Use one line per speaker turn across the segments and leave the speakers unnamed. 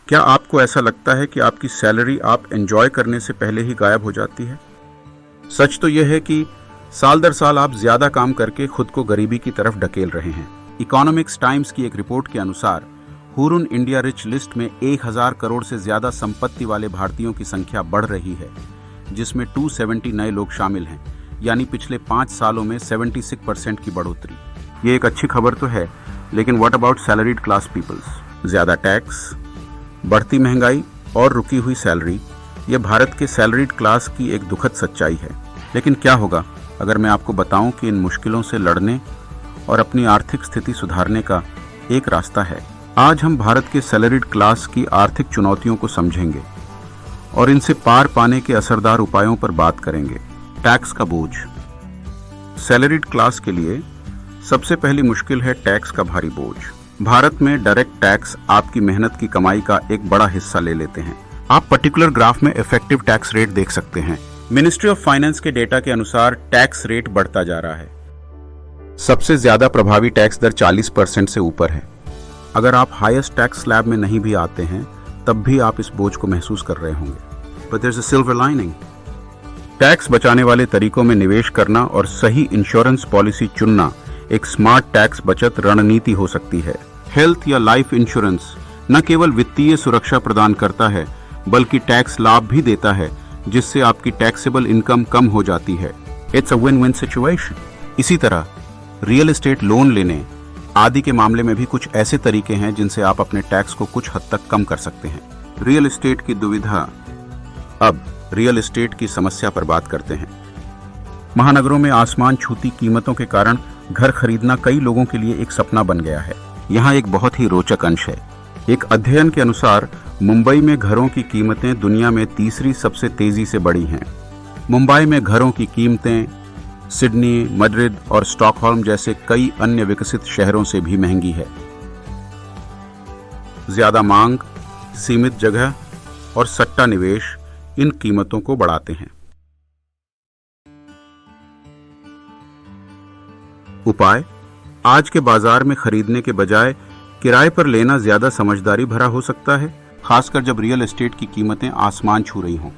क्या आपको ऐसा लगता है कि आपकी सैलरी आप एंजॉय करने से पहले ही गायब हो जाती है? सच तो यह है कि साल दर साल आप ज्यादा काम करके खुद को गरीबी की तरफ ढकेल रहे हैं। इकोनॉमिक्स टाइम्स की एक रिपोर्ट के अनुसार हुरुन इंडिया रिच लिस्ट में 1000 करोड़ से ज्यादा संपत्ति वाले भारतीयों की संख्या बढ़ रही है, जिसमें 270 नए लोग शामिल हैं, यानी पिछले 5 सालों में 76% की बढ़ोतरी। ये एक अच्छी खबर तो है, लेकिन what about salaried class peoples? ज्यादा टैक्स, बढ़ती महंगाई और रुकी हुई सैलरी, ये भारत के सैलरीड क्लास की एक दुखद सच्चाई है। लेकिन क्या होगा अगर मैं आपको बताऊं कि इन मुश्किलों से लड़ने और अपनी आर्थिक स्थिति सुधारने का एक रास्ता है। आज हम भारत के सैलरीड क्लास की आर्थिक चुनौतियों को समझेंगे और इनसे पार पाने के असरदार उपायों पर बात करेंगे। टैक्स का बोझ। सैलरीड क्लास के लिए सबसे पहली मुश्किल है टैक्स का भारी बोझ। भारत में डायरेक्ट टैक्स आपकी मेहनत की कमाई का एक बड़ा हिस्सा ले लेते हैं। आप पर्टिकुलर ग्राफ में इफेक्टिव टैक्स रेट देख सकते हैं। मिनिस्ट्री ऑफ फाइनेंस के डेटा के अनुसार टैक्स रेट बढ़ता जा रहा है। सबसे ज्यादा प्रभावी टैक्स दर 40% से ऊपर है। अगर आप हाईएस्ट टैक्स स्लैब में नहीं भी आते हैं, तब भी आप इस बोझ को महसूस कर रहे होंगे। But there is a silver lining. Tax बचाने वाले तरीकों में निवेश करना और सही इंश्योरेंस पॉलिसी चुनना एक स्मार्ट टैक्स बचत रणनीति हो सकती है। हेल्थ या लाइफ इंश्योरेंस न केवल वित्तीय सुरक्षा प्रदान करता है, बल्कि टैक्स लाभ भी देता है, जिससे आपकी टैक्सेबल इनकम कम हो जाती है। It's a win win situation. इसी तरह रियल एस्टेट लोन लेने आदि के मामले में भी कुछ ऐसे तरीके हैं जिनसे आप अपने टैक्स को कुछ हद तक कम कर सकते हैं। रियल एस्टेट की दुविधा। अब रियल एस्टेट की समस्या पर बात करते हैं। महानगरों में आसमान छूती कीमतों के कारण घर खरीदना कई लोगों के लिए एक सपना बन गया है। यहाँ एक बहुत ही रोचक अंश है। एक अध्ययन के अनुसार मुंबई में घरों की कीमतें दुनिया में तीसरी सबसे तेजी से बढ़ी हैं। मुंबई में घरों की कीमतें सिडनी, मैड्रिड और स्टॉकहोल्म जैसे कई अन्य विकसित शहरों से भी महंगी है। ज्यादा मांग, सीमित जगह और सट्टा निवेश इन कीमतों को बढ़ाते हैं। उपाय। आज के बाजार में खरीदने के बजाय किराए पर लेना ज्यादा समझदारी भरा हो सकता है, खासकर जब रियल एस्टेट की कीमतें आसमान छू रही हों।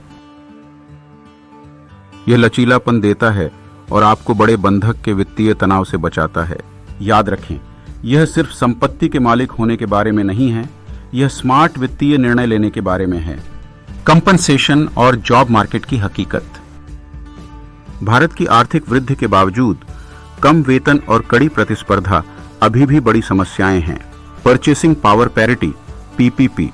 यह लचीलापन देता है और आपको बड़े बंधक के वित्तीय तनाव से बचाता है। याद रखें, यह सिर्फ संपत्ति के मालिक होने के बारे में नहीं है, यह स्मार्ट वित्तीय निर्णय लेने के बारे में है। कंपनसेशन और जॉब मार्केट की हकीकत। भारत की आर्थिक वृद्धि के बावजूद कम वेतन और कड़ी प्रतिस्पर्धा अभी भी बड़ी समस्याएं हैं। परचेसिंग पावर पैरिटी (पीपीपी)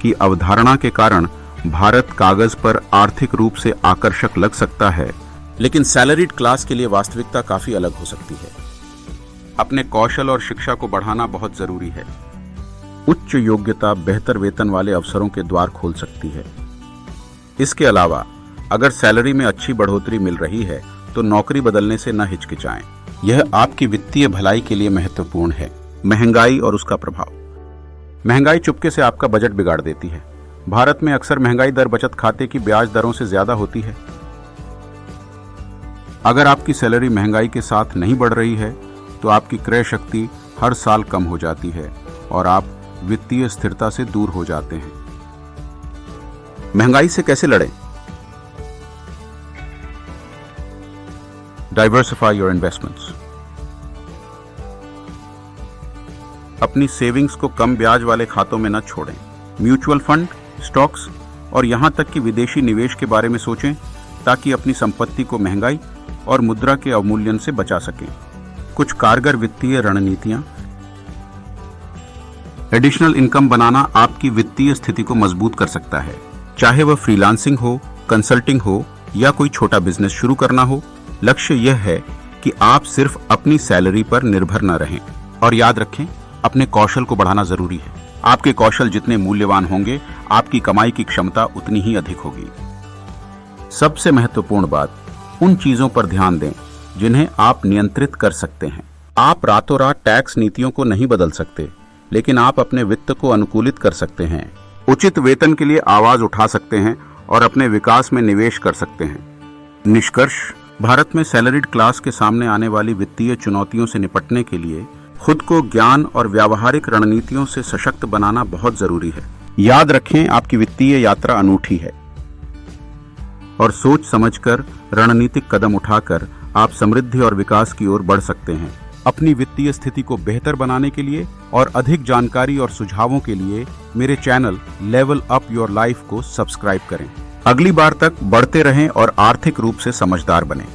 की अवधारणा के कारण भारत कागज पर आर्थिक रूप से आकर्षक लग सकता है, लेकिन सैलरीड क्लास के लिए वास्तविकता काफी अलग हो सकती है। अपने कौशल और शिक्षा को बढ़ाना बहुत जरूरी है। उच्च योग्यता बेहतर वेतन वाले अवसरों के द्वार खोल सकती है। इसके अलावा अगर सैलरी में अच्छी बढ़ोतरी मिल रही है तो नौकरी बदलने से न हिचकिचाएं। यह आपकी वित्तीय भलाई के लिए महत्वपूर्ण है। महंगाई और उसका प्रभाव। महंगाई चुपके से आपका बजट बिगाड़ देती है। भारत में अक्सर महंगाई दर बचत खाते की ब्याज दरों से ज्यादा होती है। अगर आपकी सैलरी महंगाई के साथ नहीं बढ़ रही है तो आपकी क्रय शक्ति हर साल कम हो जाती है और आप वित्तीय स्थिरता से दूर हो जाते हैं। महंगाई से कैसे लड़ें? Diversify your investments. अपनी सेविंग्स को कम ब्याज वाले खातों में न छोड़ें। म्यूचुअल फंड, स्टॉक्स और यहां तक कि विदेशी निवेश के बारे में सोचें, ताकि अपनी संपत्ति को महंगाई और मुद्रा के अवमूल्यन से बचा सकें। कुछ कारगर वित्तीय रणनीतियां। एडिशनल इनकम बनाना आपकी वित्तीय स्थिति को मजबूत कर सकता है। चाहे वह फ्रीलांसिंग हो, कंसल्टिंग हो या कोई छोटा बिजनेस शुरू करना हो, लक्ष्य यह है कि आप सिर्फ अपनी सैलरी पर निर्भर न रहें। और याद रखें, अपने कौशल को बढ़ाना जरूरी है। आपके कौशल जितने मूल्यवान होंगे, आपकी कमाई की क्षमता उतनी ही अधिक होगी। सबसे महत्वपूर्ण बात, उन चीजों पर ध्यान दें जिन्हें आप नियंत्रित कर सकते हैं। आप रातों रात टैक्स नीतियों को नहीं बदल सकते, लेकिन आप अपने वित्त को अनुकूलित कर सकते हैं। उचित वेतन के लिए आवाज उठा सकते हैं और अपने विकास में निवेश कर सकते हैं। निष्कर्ष, भारत में सैलरीड क्लास के सामने आने वाली वित्तीय चुनौतियों से निपटने के लिए खुद को ज्ञान और व्यावहारिक रणनीतियों से सशक्त बनाना बहुत जरूरी है। याद रखें, आपकी वित्तीय यात्रा अनूठी है और सोच समझकर रणनीतिक कदम उठाकर आप समृद्धि और विकास की ओर बढ़ सकते हैं। अपनी वित्तीय स्थिति को बेहतर बनाने के लिए और अधिक जानकारी और सुझावों के लिए मेरे channel level up your life को सब्सक्राइब करें। अगली बार तक बढ़ते रहें और आर्थिक रूप से समझदार बनें।